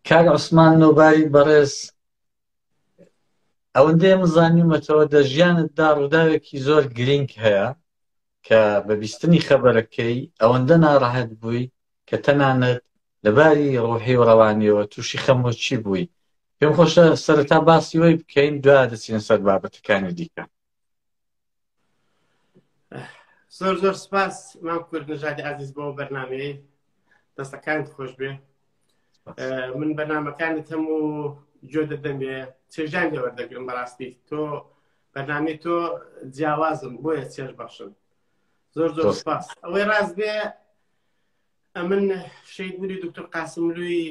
کاک عوسمان نۆباری بەڕێز، ئەوەندەی مزانیومەتەوە دە ژیانتدا ڕووداوێکی زۆر گرنگ هەیە کە بە بیستنی خەبەرەکەی ئەوەندە ناڕەحەت بووی کە تەنانەت لەباری ڕۆحی و ڕەوانیەوە تووشی خەمۆکی بووی. پێم خۆشە سەرەتا باسی وەی بکەین، دوای دەچین سەر بابەتەکانی دیکە. زۆر زۆر سپاس مام کورد نژادی عەزیز بۆ بەرنامەیە، دەستەکانت خۆش بێ. من بەرنامەکانت هەموو جۆ دەدەمێ چێژان لێ وەردەگرم. بەڕاستی تۆ بەرنامەی تۆ جیاوازم بۆیە چێژ بەخشن. زۆر زۆر سپاس. ئەوەی ڕاست بێ ئەمن شەیدبوونی دکتۆر قاسملووی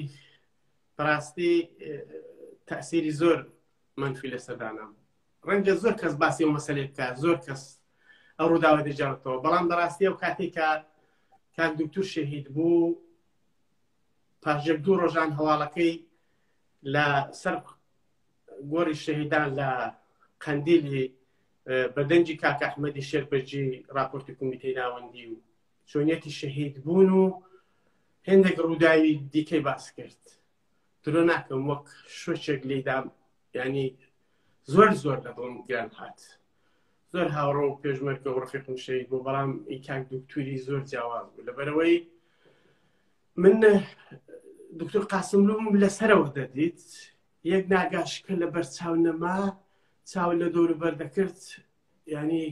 بەڕاستی تەئسیری زۆر منفی لەسەردانام. ڕەنگە زۆر کەس باسی ئەو مەسەلەی بکات، زۆر کەس ئەو ڕووداوە دەجێڕێتەوە، بەڵام بەڕاستی ئەو کاتێک کاک دکتۆر شەهید بوو، پاشێک 2 ڕۆژان هەواڵەکەی لە سەر گۆڕی شەهیدان لە قەندیلی بەدەنجی کاک ئەحمەدی شێربەرجی راپۆرتی کۆمیتەی ناوەندی و چۆنیەتی شەهید بوون و هێندێک ڕووداوی دیکەی باس کرد. درۆ ناکەم وەک شۆچێک لێدام، ینی زۆر زۆر لە دڵم گران هات. زۆر هاوڕۆ و پێشمەرگە و ڕەفیقم شەهید بوو، بەڵام ئەی کاک دکتۆری زۆر جیاواز بوو. لەبەرەوەی من دکتۆر قاسملووم لەسەرەوە دەدیت، یەک ناگاشکە لە بەر چاو نەما، چاو لە دەوروبەر دەکرد، ینی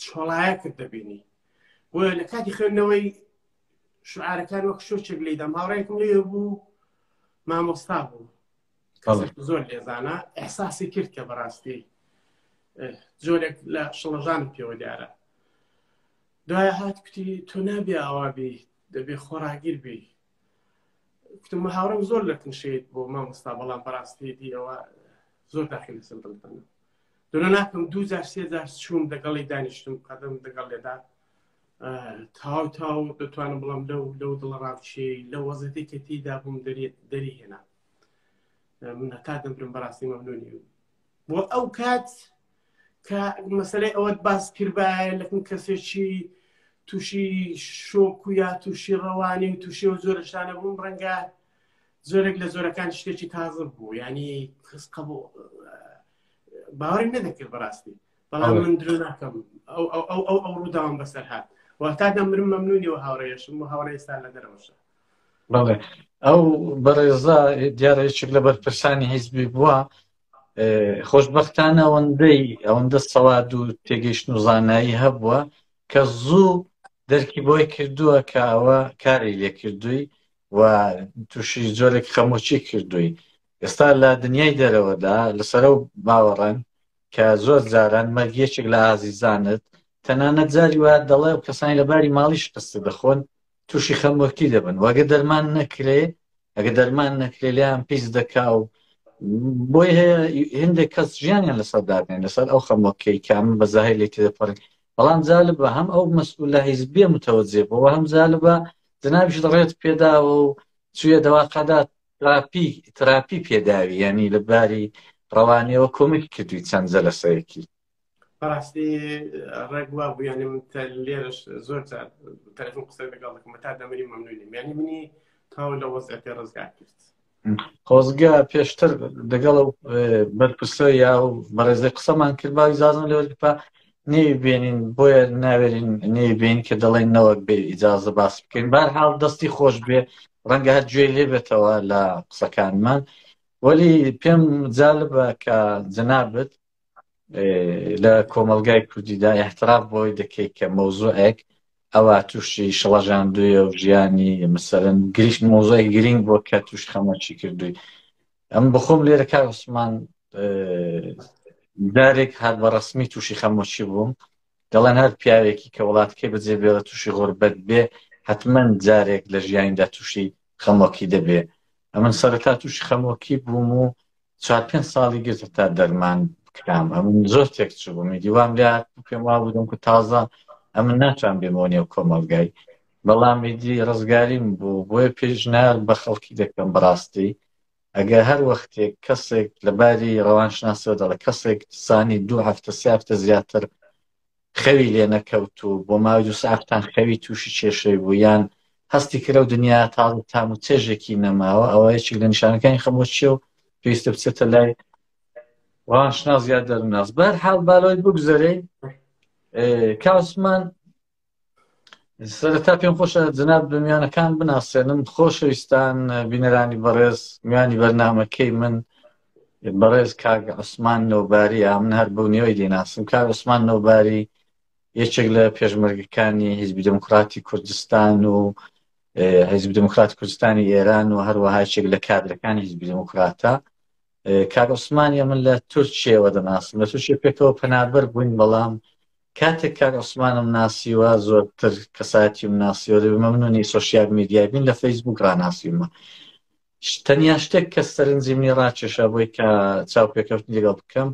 چۆڵایە کرد دەبینی. بۆیە لە کاتی خوێندنەوەی شعارەکان وەک شۆچێک لێدام. هاوڕێکم لێ بوو، مامۆستا بوو، کەسێک زۆر لێزانە، ئەحساسی کرد کە بەڕاستی زۆرێک لە شڵەژانم پێوە دیارە. دوایە هات کوتی تۆ نابێ ئەوا بی، دەبێ خۆراگیر بی. کوتم هاوڕێم زۆر لە کنشێت بۆ مامۆستا، بەڵام بەڕاستی دی ئەوە زۆر داخلی لەسەر دڵتەنە. درۆ ناکەم 2000 3000 چوون دەگەڵی دانیشتم، قەدەم دەگەڵ لێدا تاو دەتوانم بڵم لەو دڵ ڕاوچێ لە وەزەتی کە تێیدا بووم دەری هێنا. من هەتا دەمرم بەڕاستی مەمنونی بۆ ئەو کات کە مەسەلەی ئەوەت باس کردبایە لەکن کەسێکی تووشی شۆک و یا تووشی ڕەوانی و تووشی و زۆر شانە بووم، ڕەنگە زۆرێک لە زۆرەکان شتێکی تازە بوو، ینی کەس قبوو باوەڕی نەدەکرد بەڕاستی. بەڵام من درۆ ناکەم ئەو ڕووداوام بەسەر هات، وەتا دەمرم مەمنونیەوە هاوڕێیەشم و هاوڕێ ئێستا لە دەرەوەشە. بەڵێ ئەو بەڕێزا دیارە یەکێک لە بەرپرسانی حیزبی بووە. خۆشبەختانە ئەوەندە سەواد و تێگەیشتن و زانایی هەبووە کە زوو دەرکی بۆی کردووە کە ئەوە کاری لێ کردووی و تووشی زۆرێک خەمۆکی کردووی. ئێستا لە دنیای دەرەوەدا لەسەر ئەو باوەڕەن کە زۆر جاران مەرگێکێک لە ئازیزانت تەنانەت جاری وایە دەڵێ و کەسانی لەباری ماڵی شکست دەخۆن تووشی خەمۆکی دەبن، وەگە دەرمان نەکرێ، ئەگە دەرمان نەکرێ لیان پیس دەکا و بۆی هەیە هێندێک کەس ژیانیان لەسەر دابنێن لەسەر ئەو خەمۆکەی کە من بەزاهیر لێ تێدەپەڕین. بەڵام جالبە هەم ئەو مەسئول لە حیزبیە متەوەجێ بووە، هەم جالبە جنابیش ڕێت پێداوە و چوویە دەواقەدا تراپی پێداوی، ینی لەباری ڕەوانیەوە کۆمەکی کردووی چەند جەلەسەیەکی. بەڕاستی ڕێگوا بوو، ینی من لێرەش زۆر جار تەلەفۆن قسە لەگەڵ دەکەم، تا دەمەری مەمنونیم، ینی منی تاو لە وەزعەتی ڕزگار کرد. خۆزگە پێشتر لەگەڵ بەرپرسە یا و بەڕێزەی قسەمان کرد با ئیجازەم لێ وەرگرت نێوی بێنین، بۆیە ناوێرین نێوی بێنین کە دەڵێن نەوەک بێ ئیجازە باس بکەین. بەهەرحاڵ دەستی خۆش بێ، ڕەنگە هەر گوێی لێ بێتەوە لە قسەکانمان. وەلی پێم جالبە کە جەنابەت لە کۆمەلگای کوردیدا احترام بۆی دەکەیت کە مەوزوعێک ئەوە تووشی شڵەژاندوویە و ژیانی مەسەلەن گریشت مۆزوعی گرنگ بۆ کە تووش خەمۆکی کردووی. ئەم بخۆم لێرە کاک عوسمان دارێک هات بە ڕەسمی تووشی خەمۆکی بووم، دەڵێن هەر پیاوێکی کە وڵاتەکەی بەجێ بێڵە تووشی غوربەت بێ حتمەن جارێک لە ژیانیدا تووشی خەمۆکی دەبێ. ئەمن سەرەتا تووشی خەمۆکی بووم و 4-5 ساڵی گرتە تا دەرمان بکرام. ئەمن زۆر تێکچوو بووم، دیوام لێ پێم وا بوودم کە تازە ئەمن ناتوان بێمەوە نێو کۆمەلگای، بەڵام ئیدی ڕزگاریم بوو. بۆیە پێشنیار بە خەڵکی دەکەم بەڕاستی ئەگە هەر وەختێک کەسێک لەباری ڕەوانشناسیەوە دەڵێ کەسێک سانی 2 هەفتە 3 هەفتە زیاتر خەوی لێ نەکەوت و بۆ ماوەی 2 ساعتان خەوی تووشی کێشەی بوو یان هەستی کرە و دنیا تاڵ تام و چێژێکی نەماوە ئەوە یەکێک لە نیشانەکانی خەمۆشیە و پێویستە بچێتە لای ڕۆژناس یا دەروناس. بەرحاڵ بالۆی بگوزەرەی کاک عوسمان سەرەتا پێم خۆشە جەناب میوانەکان بناسێنم. خۆشەویستان بینەرانی بەڕێز، میوانی بەرنامەکەی من بەڕێز کاک عوسمان نەوباریە. من هەر بەونیەوەی دێناسم. کاک عوسمان نەوباری یەکێک لە پێشمەرگەکانی حیزبی دموکراتی کوردستان و حیزبی دموکراتی کوردستانی ئێران و هەروەها یەکێک لە کادرەکانی حیزبی دموکراتە. کاک عوسمانیە من لە تورکیەوە دەناسم، لە تورکیە پێکەوە پەنابەر بووین، بەڵام کاتێک کاک عوسمانم ناسیوە زۆرتر کەساتی ناسیوە مەمنونی سۆشیال میدیای بین لە فەیسبوک ڕناسیومە. تەنیا شتێک کە سەرنجیمنی ڕاکێشا بۆی کە چاوپێکەوتنی لەگەڵ بکەم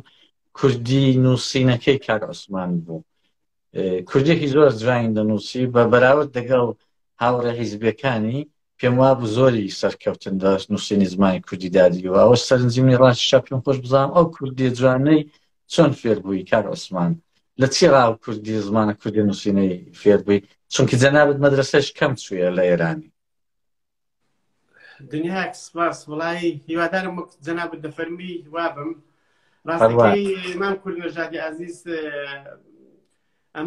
کوردی نووسینەکەی کاک عوسمان بوو. کوردێکی زۆر جوان دەنووسی بە بەراورد لەگەڵ هاوڕێ حیزبیەکانی پێم وابوو زۆری سەرکەوتن لە نووسینی زمانی کوردی دادیوە. ئەوە سەرنجیمنی ڕاکێشا پێم خۆش بزانم ئەو کوردی جوانەی چۆن فێر بووی کاک عوسمان؟ لە چی ڕاو کوردی زمانە کوردی نووسینەی فێر بووی؟ چونکی جەنابەت مەدرسەش کەم چوویە لە ئێرانی. دنیاک سپاس وڵی هیوادارم جەنابەت دەفەرمی وابم. ڕاستەکەی مام کورد نەژادی عەزیز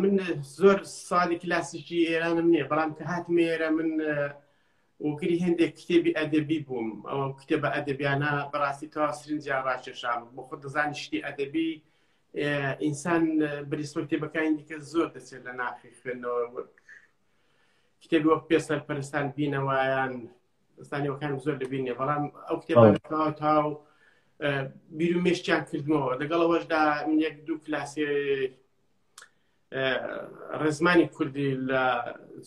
من زۆر ساڵی کلاسیکی ئێرانم نییە، بەڵام کە هاتم ئێرە من وەگری هێندێک کتێبی ئەدەبی بووم. ئەوە کتێبە ئەدەبیانە بەڕاستی تەواو سرنجیان ڕاکێشام بۆ خۆ دەزانی شتی ئەدەبی ئینسان بریسۆ کتێبەکانی دیکە زۆر دەچێت لە ناخی خوێندنەوە. کتێبی وەک پێ سەرپەرستان بینەوەیان دەستانیەوەکان زۆر دەبینێ، بەڵام ئەو کتێبان تاو بیر و مێشتیان کردمەوە. لەگەڵ ئەوەشدا من یەک دوو کلاسی ڕێزمانی کوردی لە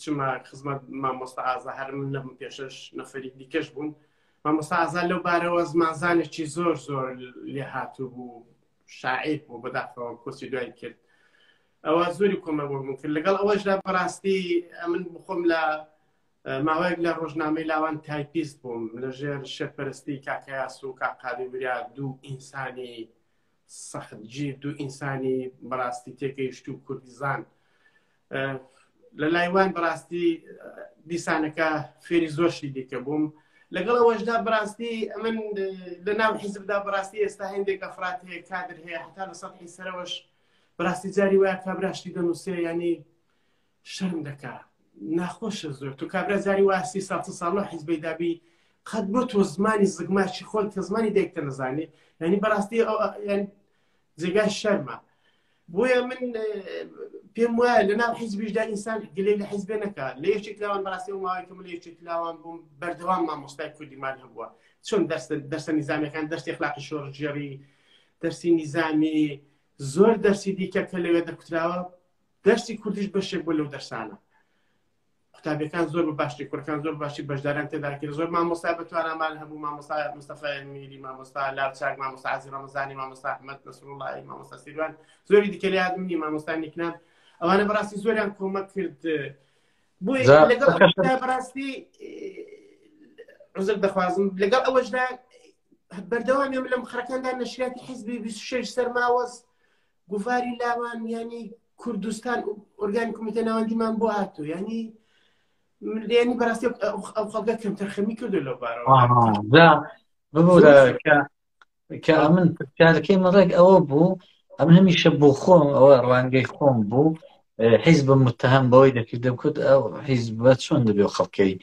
چما خزمەت مامۆستا ئازا هەر من لەم پێشەش نەفەری دیکەش بوون. مامۆستا ئازا لەو بارەوە زمانزانێکی زۆر زۆر لێ هاتوو بوو، شاعیر بوو، بەداخەوە کورسی دوای کرد. ئەوە زۆری کۆمەبوو من کرد. لەگەڵ ئەوەشدا بەڕاستی من بخۆم لە ماوەیەک لە ڕۆژنامەی لاوان تایپیست بووم لەژێر شێرپەرستی کاکەیاس و کاقادی وریا، دوو ئینسانی سەختگیر، دوو ئینسانی بەڕاستی تێگەیشت و کوردیزان. لە لایوان بەڕاستی دیسانەکە فێری زۆرشی دیکە بووم. لەگەڵ ئەوەشدا بەڕاستی من لە ناو حیزبدا بەڕاستی ئێستا هەندێک ئەفراد هەیە، کادر هەیە، هەتا لە سەطحی سەرەوەش بەڕاستی جاری وایە کابراشتی دەنووسێ، ینی شەرم دەکا، ناخۆشە زۆر. تو کابرا جاری وایە 30 ساڵ حیزبەی دابی قەت بۆ تۆ زمانی زگماشی خۆت کە زمانی دایکتە نەزانێ، ینی بەڕاستی جێگای شەرمە. بۆیە من پێم وایە لە ناو حیزبیشدا ئینسان گلەی لە حیزبێ نەکا. لە یەکێک لاوان بەڕاستی و ماوەیەکە من لە یەکێک لاوان بووم بەردەوام مامۆستای کوردیمان هەبووە، چۆن دەرسە نیزامیەکان، دەرسی ئەخلاقی شۆڕژێڕی، دەرسی نیزامی، زۆر دەرسی دیکە کە لەوێ دەکوتراوە. دەرسی کوردیش بەشێک بۆ لەو دەرسانە. قوتابیەکان زۆر باشی، کوڕەکان زۆر باشی بەشداران تێدا کرد. زۆر مامۆستا بەتوانامان هەبوو، مامۆستا مستەفای میری، مامۆستا لاوچاک، مامۆستا عەزیز ڕەمەزانی، مامۆستا ئەحمەد نەسروڵڵاهی، مامۆستا سیروان، زۆری دیکە لە یادم نی، مامۆستا نیکنان. ئەوانە بەڕاستی زۆریان کۆمەک کرد. بۆی لەگەڵ ئەوەشدا بەڕاستی عوزر دەخوازم، لەگەڵ ئەوەشدا بەردەوامێم لەم خەرەکاندا نەشریاتی حیزبی 26 سەرماوەز گوڤاری لاوان، ینی کوردستان ئۆرگانی کۆمیتە ناوەندیمان بۆ هاتوو، ینی بەڕاستی ئەو خەڵکە کەم تەرخەمی کردو لەو بارەوە. ببوورە کە من پرسیارەکەی مەڕێک ئەوە بوو، ئەم هەمیشە بۆ خۆم ئەوە ڕوانگەی خۆم بوو، حیزبم متهم بەوەی دەکردم کورد ئەو حیزبە چۆن دەبێ خەڵکەی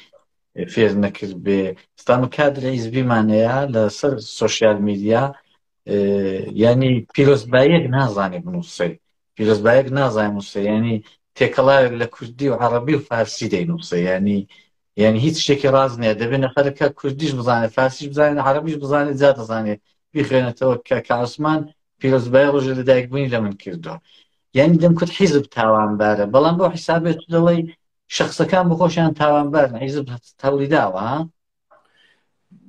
فێر نەکرد بێ. ئێستامە کادر حیزبیمانەیە لەسەر سۆشیال میدیا، ینی پیرۆزباییەک نازانێ بنووسێ، پیرۆزبایەک نازانێ بنووسێ، ینی تێکەڵاوێک لە کوردی و عەرەبی و فارسی دەینووسێ، ینی هیچ شتێکی ڕاز نییە. دەبێت نەفەرەکە کوردیش بزانێت، فارسیش بزانێت، عەرەبیش بزانێت، جا دەزانێت بیخوێنێتەوە. کە کاک عوسمان پیرۆزبای ڕۆژە لەدایکبوونی لە من کردەوە. یعنی دەمکوت حیزب تاوانبارە، بەڵام بۆ حیسابێت دەڵێ شخصەکان بۆ خۆشیان تاوانبارن، حیزب هەوڵیداوە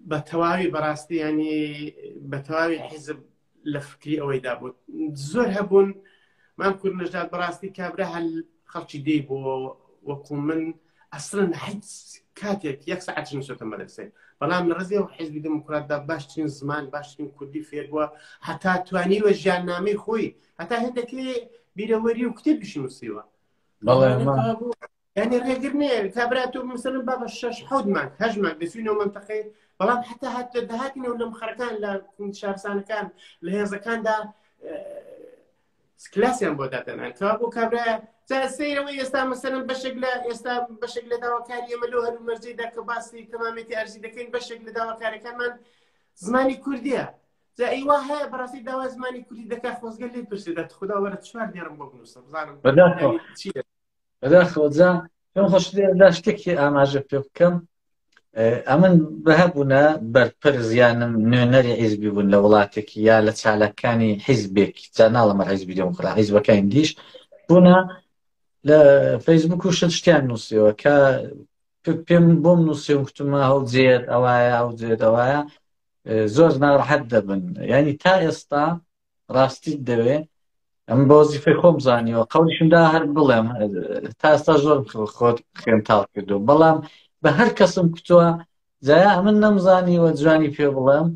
بە تەواوی بەڕاستی، ینی بە تەواوی حیزب لە فکری ئەوەیدا بوو. زۆر هەبوون مام کورد نەژاد بەڕاستی کابرا هەل خەڵکی دێ بۆ وەکو من ئەسڵن هیچ کاتێک 1 سەعات نووسێتە مەدرسێ، بەڵام لە ڕێزی ئەو حیزبی دموکراتدا باشترین زمان، باشترین کوردی فێر بووە، هەتا توانیوە ژیاننامەی خۆی، هەتا هەندێکی بیرەوەری و کتێبیش نووسیوە. يعني ڕێگرنێ کابرا تۆ مثلا با بە 6 مانگ 8 مانگ دەچوینەوە منتەقەی بەڵام حتا دەهاتینەوە لە مخەرەکان لە شارستانەکان لە هێزەکاندا کلاسیان بۆ دادەنان کەوا بۆ کابرایە سەیرەوەی ئێستا مەسەرەن ئێستا بەشێک لە داواکاری ئێمە لەو هەرو مەرجەیدا کە باسی تەمامەتی ئەرزی دەکەین بەشێک لە داواکاریەکانمان زمانی کوردیە جا ئیوا هەیە بەڕاستی داوا زمانی کوردی دەکات خۆزگە لێ پرسێدات خدا وەرە چوار دیارم بۆ بنووسە بزانم بەداخەوەجا پێم خۆش دا شتێکی ئاماژە پێ بکەم ئەمن بەهەبوونە بەرپەر زیانم نوێنەری حیزبی بوون لە وڵاتێکی یا لە چالەکانی حیزبێکی جا ناڵەمە حیزبی دێموکرات حیزبەکانی دیش بوونە لە فەیسبوک و شتیان نووسیەوە کە پێم بۆم نووسی وتمە هەڵجێت ئەوایە ئەوجێت ئەوایە زۆر ناڕەحەت دەبن ینی تا ئێستا ڕاستی دەوێ ئەم بە وەزیفەی خۆم زانیەوە قەولیشمدا هەر بڵێم تا ئێستا زۆر خۆت خوێنتاڵ کردو بەڵام بە هەر کەسم کتووە جایا ئەمن نەمزانیوە جوانی پێ بڵێم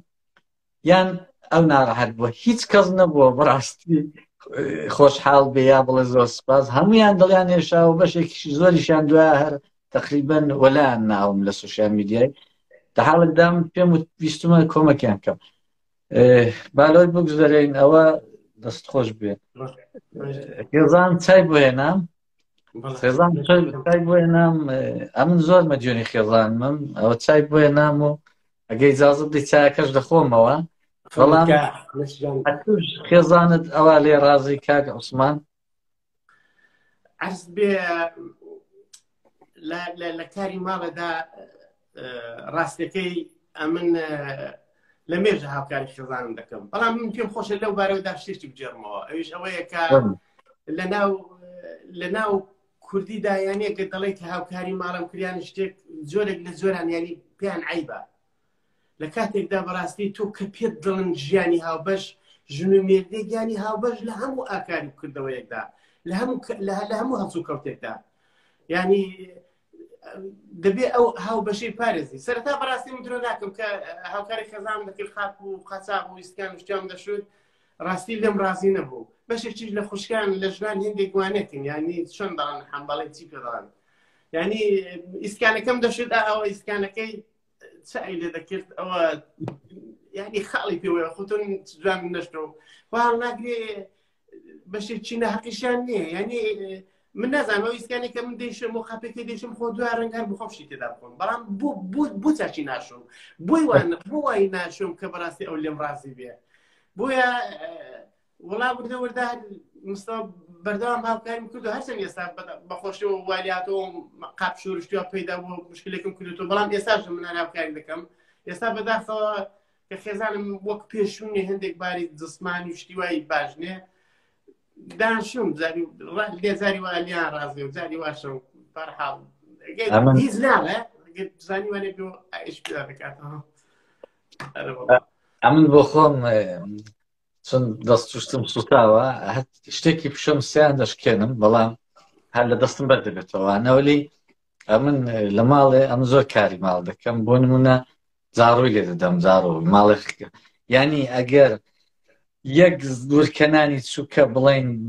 یان ئەو ناڕەحەت بووە هیچ کەس نەبووە بەڕاستی خۆشحاڵ بێ یا بڵێ زۆر سپاس هەمویان دڵیان هێشاوە بەشێکیشی زۆریشیان دوایە هەر تقریبا وەلایان ناوم لە سوشیال میدیای لە حاڵێکدام پێم ویستمە کۆمەکیان کەم بالۆی بگذەرین ئەوە دەست خۆش بێ خێزان چای بۆ هێنام خێزان چای بۆ هێنام ئەمن زۆر مەدیۆنی خێزانمم ئەوە چای بۆ هێنام و ئەگەی ئیجازەت بدەی چایەکەش دەخۆمەوە بەڵام خێزانت ئەوە لێ ڕازی کاک عوسمان عەرز بێ لە کاری ماڵەدا ڕاستەکەی ئەمن لە مێژە هاوکاری خێزانم دەکەم بەڵام من پێم خۆشە لەو بارەوەدا شتێکی بجێڕمەوە ئەویش ئەوەیە کە لە ناو کوردیدا یانەیە کە دەڵێت هاوکاری ماڵم کریان شتێک زۆرێک لە زۆران ینی پێیان عیبە لە کاتێکدا بەڕاستی تۆ کە پێت دڵن ژیانی هاوبەش ژن و مێردێک ینی هاوبەش لە هەموو ئاکاری کردەوەیەکدا لە هەموو هەڵسو کەوتێکدا ینی دەبێ ئەو هاوبەشەی پارێزی سەرەتا بەڕاستی من درۆ ناکەم کە هاوکاری خێزانم دەکرد خاپ و قاچاق و ویسکان و شتیان دەشوت ڕاستی لێم ڕازی نەبوو بەشێکیش لە خوشکان لە ژنان هێندێک وانێتن ینی چۆن دەڵێن حەمبەڵی چی پێ دەڵێن ینی ئیسکانەکەم دەشێت ئەوە ئیسکانەکەی چای لێ دەکرد ئەوە ینی خاڵی پێوەیە خۆتون جوان نەشتەوە هەڵ ناگرێ بەشێکی نەحەقیشیان نییە ینی من نازانەوە ئیسکانی کە من دەیشم و خاپێکی دەیشم خۆ دوای ڕەنگار بخۆشی تێدا بخۆم بەڵام بۆ چاچی ناشۆم بۆ وای ناشۆم کە بەڕاستی ئەو لێم ڕازی بێ بۆیە وڵا وردە وەردا مستەوە بەردەوام هاوکاریم کردو هەرچەند ئێستا بەخۆشیەوە والیاتەوە قاپ شۆرشتیوە پەیدا بووە مشکلێکم کردوەوە بەڵام ئێستاش من هاوکاری دەکەم ئێستا بەداخەوە کە خێزانم وەک پێشوونی هەندێک باری جسمانی و شتیوایی باشنێ دانشوم لێزاری والیان ڕازی و جاری واشم بەرحاڵ هیچ ناڵێ زانی وانێ بێ ئایش پێدا دەکاتەوە ئەمن بۆ خۆم چون دەستوشتم سوتاوە شتێکی پیشۆم سیان دەشکێنم بەڵام هەر لە دەستم بەردەبێتەوەوانەوەلی ئەمن لە ماڵێ ئەم زۆر کاری ماڵ دەکەم بۆ نمونە جاڕووی لێ دەدەم جاڕۆ ماڵێ ینی ئەگەر یەک ورکەنانی چووکە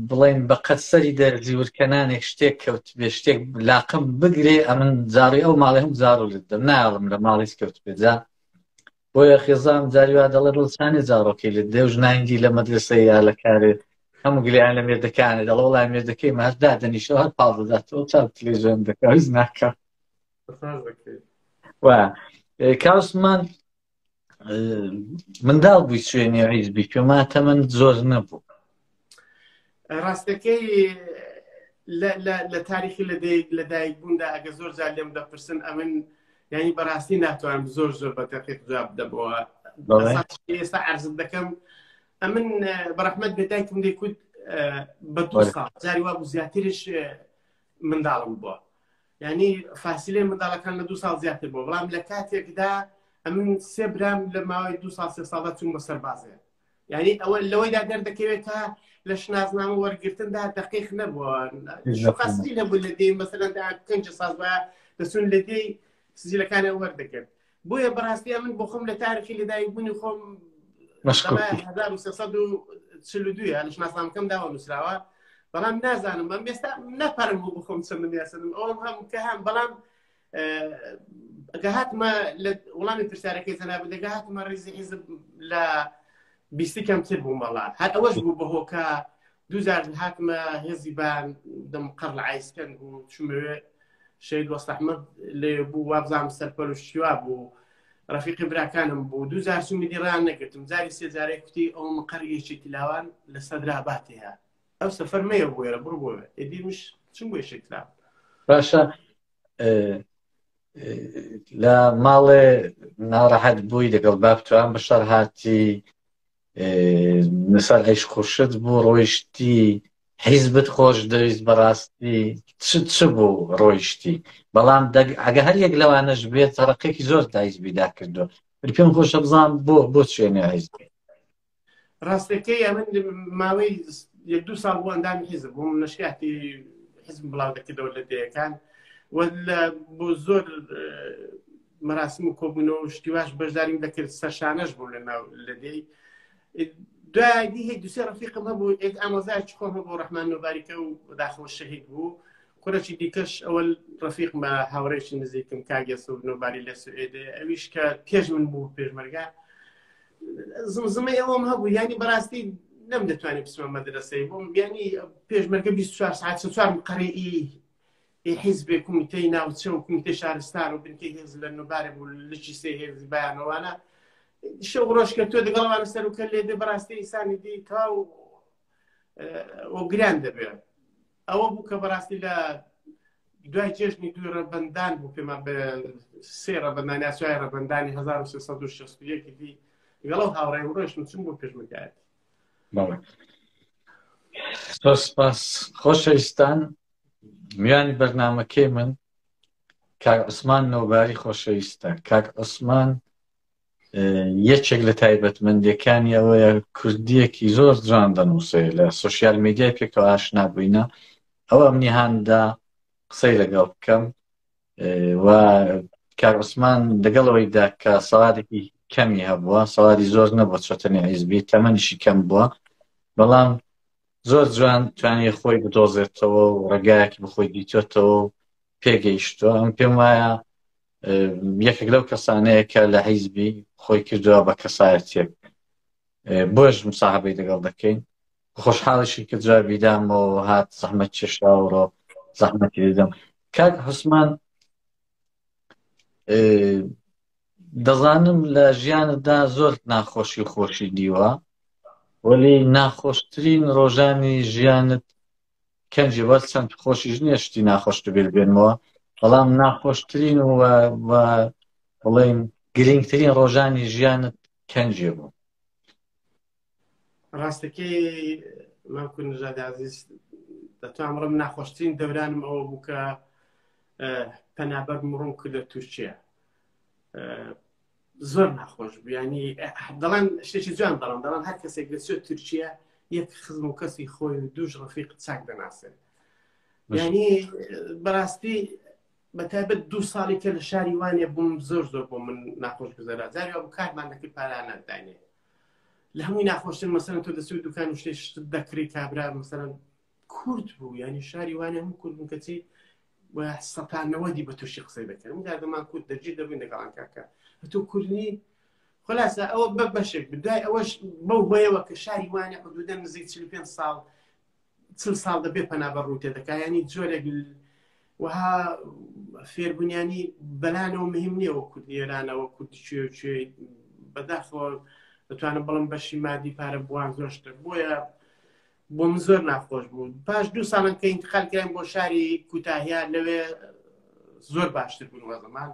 بڵێن بە قەتسەری دەرزی ورکەنانێک شتێک کەوت بێ شتێک لاقم بگرێ ئەمن جاڕی ئەو ماڵێ هەم جاڕوو لێ دەدەم ناڵم لە ماڵیش کەوت بێجا بۆیە خێزام جاریوا دەڵێ دڵچانی جاڕۆکەی لێ دێ و ژنانگی لە مەدرسەی یا لە کارێ هەموو گلیان لە مێردەکانێ دەڵە وڵای مێردەکەی ماش دادەنیشەوە هەر پاڵ دەداتەوە چاو تەلەڤیزیۆن دەکات هیچ ناکەم کاوسمان منداڵ بووی سوێنی حیزبی پێماتە من زۆر نەبوو ڕاستەکەی لە تاریخی لە دایک بووندا ئەگە زۆر جار لێم دەپرسن ئەمن ینی بەڕاستی ناتوانم زۆر بە دەقیق جواب بدەمەوە ئێستا عەرزت دەکەم ئەمن بەڕەحمەت بێ دایکم دەیکوت بە 2 ساڵ جاری وا بوو زیاتریش منداڵم بووە ینی فاسیلەی منداڵەکان لە 2 ساڵ زیاتر بووە بەڵام لە کاتێکدا ئەمن 3 برام لە ماوەی 2 ساڵ 3 ساڵدا چوون بە سەربازێ ینی ئەوە لەوەیدا دەردەکەوێت تا لە شناسنامە وەرگرتندا دەقیق نەبووە خاصی نەبوو لە دێی مەسەلەن 5 ساڵ دەچون لە دێی سجلەکانە وەردەکرد بۆیە بەڕاستی ئەمن بۆ خۆم لە تاریخی لەدایک بوونی خۆم 1342 لە شناسنامەکەم داوە نووسراوە بەڵام نازانم بەم ئێستا نەپەرم بوو بخۆم چەندم یاسەدم ئەوم هەم کە هەم بەڵام گەهاتمە لە وڵامی پرسیارەکەی جەناب دەگەهاتمە ڕێزی حیزب لە بیستی کەمتر بووم بەڵام هەر ئەوەش بوو بەهۆکە دووجار هاتمە هێزیبان دەم قەڕ لە عیسکەن بوو چمەوێ شەید وەست ئەحمەد لێ بوو وابزانم سەرپەرشتیوا بوو ڕەفیقی براکانم بوو دووجار سومی دیڕان نەکردم جاری سێ جارێک کوتی ئەوم قەڕیەکی تیلاوان لە سەدراباتەیە ئەو سەفەرمەیە بووێرە بڕ بۆوێ ئێدیمش چم بۆی شکلا باشە لە ماڵێ ناڕەحەت بووی لەگەڵ بابتوان بەشەر هاتی نسەر عیش خورشد بوو ڕۆیشتی حیزبت خۆش دەویست بەڕاستی چ بوو ڕۆیشتی بەڵام ئەگە هەر یەک لەوانەش بێت تەرەقێکی زۆر تا حیزبیدا کردو پێم خۆشە بزانم بۆ چێنێ حیزبی ڕاستەکەی ئەمن ماوەی 1-2 ساڵ بۆ ئەندامی حیزب بووم نشکاتی حیزب بڵاو دەکردەوە لە دەیەکان بۆ زۆر مەراسم و کۆبوونەوە شتیواش بەشداریم دەکرد سەرشانەش بوو لە دەی دوای دی هی دووسێ ڕەفیقم هەبوو ئێک ئامۆزای چخۆم هەبوو ڕەحمان نۆباریکە و داخەوە شەهید بوو کوڕێکی دیکەش ئەوە ڕەفیق بە هاوڕێکی نزیکم کاگێس و نۆباری لە سوئێدێ ئەویش کە پێش من بوو پێشمەرگا زمزمە ئەوەم هەبوو ینی بەڕاستی نەم دەتوانێت بچمە مەدرسەی بۆم ینی پێشمەرگە 24 ساعت چوار قەرەئی حیزبێ کومیتەی ناوچە و کومیتەی شارستان و بنکەی هێز لە نوبارێ بوو لچی سێ هێزی بەیانەوانە شەو ڕۆژکە تۆ دەگەڵەوانە سەر و کە لێ دێ بەڕاستی ئیسانی دی تاو گریان دەبێت ئەوە بوو کە بەڕاستی لە دوای جێژنی دوی ڕەبەندان بوو پێمە بە سێ ڕەبەندانی ئاسوای ڕەبەندانی 1361 دی لەگەڵەو هاوڕێم ڕۆیشتم چم بۆ پێشمەرگایەتی زۆر سپاس خۆشەویستان میوانی بەرنامەکەی من کاک عوسمان نۆباری خۆشەویستە کاک عوسمان یەکێک لە تایبەتمەندیەکانی ئەوەیە کوردیەکی زۆر جوان دەنووسێ لە سۆشیال میدیای پێکەوە ئاشنا بووینە ئەوە منیهاندا قسەی لەگەڵ بکەم و کاک عوسمان لەگەڵەوەیدا کە سەڵاتێکی کەمی هەبووە سەڵاتی زۆر نەبووە چۆتەنی حیزبی تەمەنیشی کەم بووە بەڵام زۆر جوان توانێ خۆی بدۆزێتەوە و ڕێگایەکی بخۆی دیتێتەوە و پێگەیشتووە ئەم پێم وایە یەکێک لەو کەسانەیە کە لە حیزبی خۆی کردووە بە کەسایەتێک بۆش مساحبەی لەگەڵ دەکەین خۆشحاڵیشی کە جوابی دامەوە هات زەحمەت چێشاوڕۆ زەحمەتی دەدەم کاک عوسمان دەزانم لە ژیانتدا زۆر ناخۆشی و خۆشی دیوە وەلی ناخۆشترین ڕۆژانی ژیانت کەنجی وەرد چەند خۆشیش نییە شتی ناخۆشت بێت بێنمەوە بەڵام ناخۆشترین و بڵێن گرنگترین ڕۆژانی ژیانت کەنجێ بوو ڕاستەکەی ماکو نژادی عەزیز دەتوانم بڵێم ناخۆشترین دەورانم ئەوە بوو کە پەنابەرم ڕوون کردە تورکیا زۆر ناخۆش بوو ینی دەڵێن شتێکی جوان دەڵێن هەر کەسێک دەچێت تورکیا یەک خزم و کەسی خۆی و دووش ڕەفیق چاک دەناسێت ینی بەڕاستی بەتایبەت 2 ساڵی کە لە شاری وانێ بووم زۆر بۆ من ناخۆش گوزەرا جاریوە بوو کارمان دەکرد پارانە داینێ لە هەمووی ناخۆشتر مەسەرەن تۆ دەچێت دوکان و شتێک دەکڕی کابرا مەسەرەن کورد بوو ینی شاری وانێ هەموو کورد بوون کەچی سەتانەوەدی بە تووشی قسەی دەکەن گاردەمان کورد دەرجی دەبووین لەگەڵان کاکە تۆ کوردنی خلاصە ئەوە بەشێک بدای ئەوەش بەو بەیەوە کە شاری وانێ حدودەن نزیک 45 ساڵ 40 ساڵ دەبێت پەنابەر ڕوو تێدەکا ینی جۆرێک وها فێربوونیانی بەلانەوە مهم نییەوە کوردی ئێرانەوە کوردی کوێ بەداخەوە دەتوانم بڵم بەشی مادی پارە بوان زۆرشتر بۆیە بۆ من زۆر ناخۆش بوو پاش 2 ساڵن کە ئینتقال کراین بۆ شاری کوتاهیا لەوێ زۆر باشتر بوون وەزەمان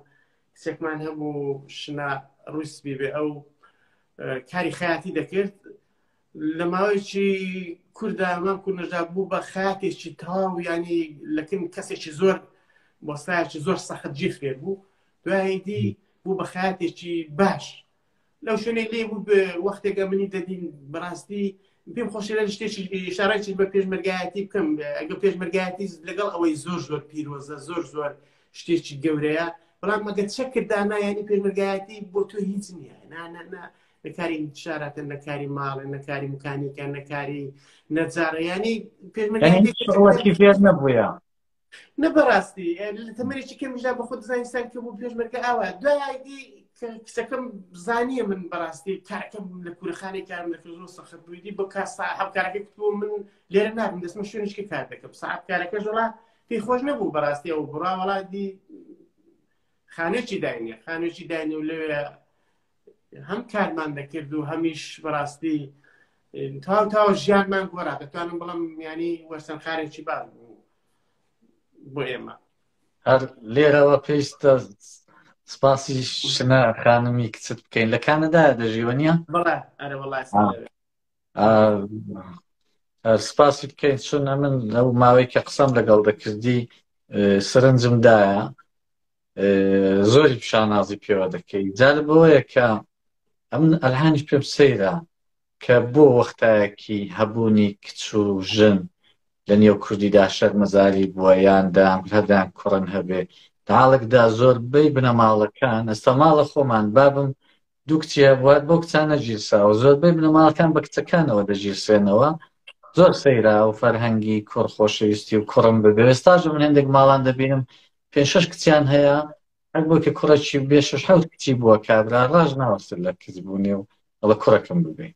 کچێکمان هەبوو شنا ڕووسبی بێ ئەو کاری خەیاتی دەکرد لە ماوەیەکی کووردا ئەمان کوردنەژاد بوو بە خەیاتێکی تەواو ینی لەکن کەسێکی زۆر بۆستایەکی زۆر سەخت جیفێ بوو دوایدی بوو بە خەیاتێکی باش لەو شوێنەی لێ بوو وەختێکە منی دەدین بەڕاستی پێم خۆشی لە شتێکی ئیشارەتی بە پێشمەرگایەتی بکەم ئەگە پێشمەرگایەتی لەگەڵ ئەوەی زۆر پیرۆزە زۆر شتێکی گەورەیە بەڵام مەگە چەک کردانا ینی پێشمەرگایەتی بۆ تۆ هیچ نییە لە کاری انتشاراتن، لە کاری ماڵن، لە کاری مکانیکە، لە کاری نەجارە، ینی پێشمەرگەیەکی فێر نەبووە نە بەڕاستی لە تەمەێکی کەمیژا بە خۆ دزانستان کە بوو پێشمەرگە ئاوا دوایدی کچەکەم زانیە من بەڕاستی کارەکەم لە کوورەخانەی کارم لە زۆر سەخت بوویدی بۆ هەم کارەکە کتووە من لێرە نابم دەستمە شوێنشکی کار دەکەم ساعت کارەکە ژۆڵا پێی خۆش نەبوو بەڕاستی ئەو بڕا وڵاتی خانێکی داینێ خانێکی داینێ و لەوێ هەم کارمان دەکرد و هەمیش بەڕاستی تاو ژیانمان گۆڕا دەتوانم بڵم ینی وەرسەن خارێکی باش بوو بۆ ئێمە هەر لێرەوە پێویستە سپاسی شنە خانمی کچت بکەین لە کانەدایە دەژیوە نییە؟ بەڵێ ئەرە وەڵای سپاسی بکەین چونە من لەو ماوەی کە قسەم لەگەڵ دەکردی سرنجمدایە زۆری پیشانازی پێوە دەکەی جالبەوەیە کە ئەم ئەلهانیش پێم سەیرە کە بۆ وەختایەکی هەبوونی کچ و ژن لە نێو کوردیدا شەرمەزاری بووە یان هەدان کوڕن هەبێ لە حاڵێکدا زۆربەی بنەماڵەکان ئەستا ماڵە خۆمان بابم دوو کچی هەبوات بۆ کچانە ژیرساوە زۆربەی بنەماڵەکان بە کچەکانەوە دەژیرسێنەوە زۆر سەیرا و فەرهەنگی کوڕ خۆشەویستی و کوڕم ببێ ئێستاژ من هەندێک ماڵان دەبینم 5-6 کچیان هەیە هەر بۆ کە کوڕێکی بێ 6-7 کچی بووە کابرا ڕاژ ناوەستر لە کچ بوونێ و ئەڵە کوڕەکەم ببێ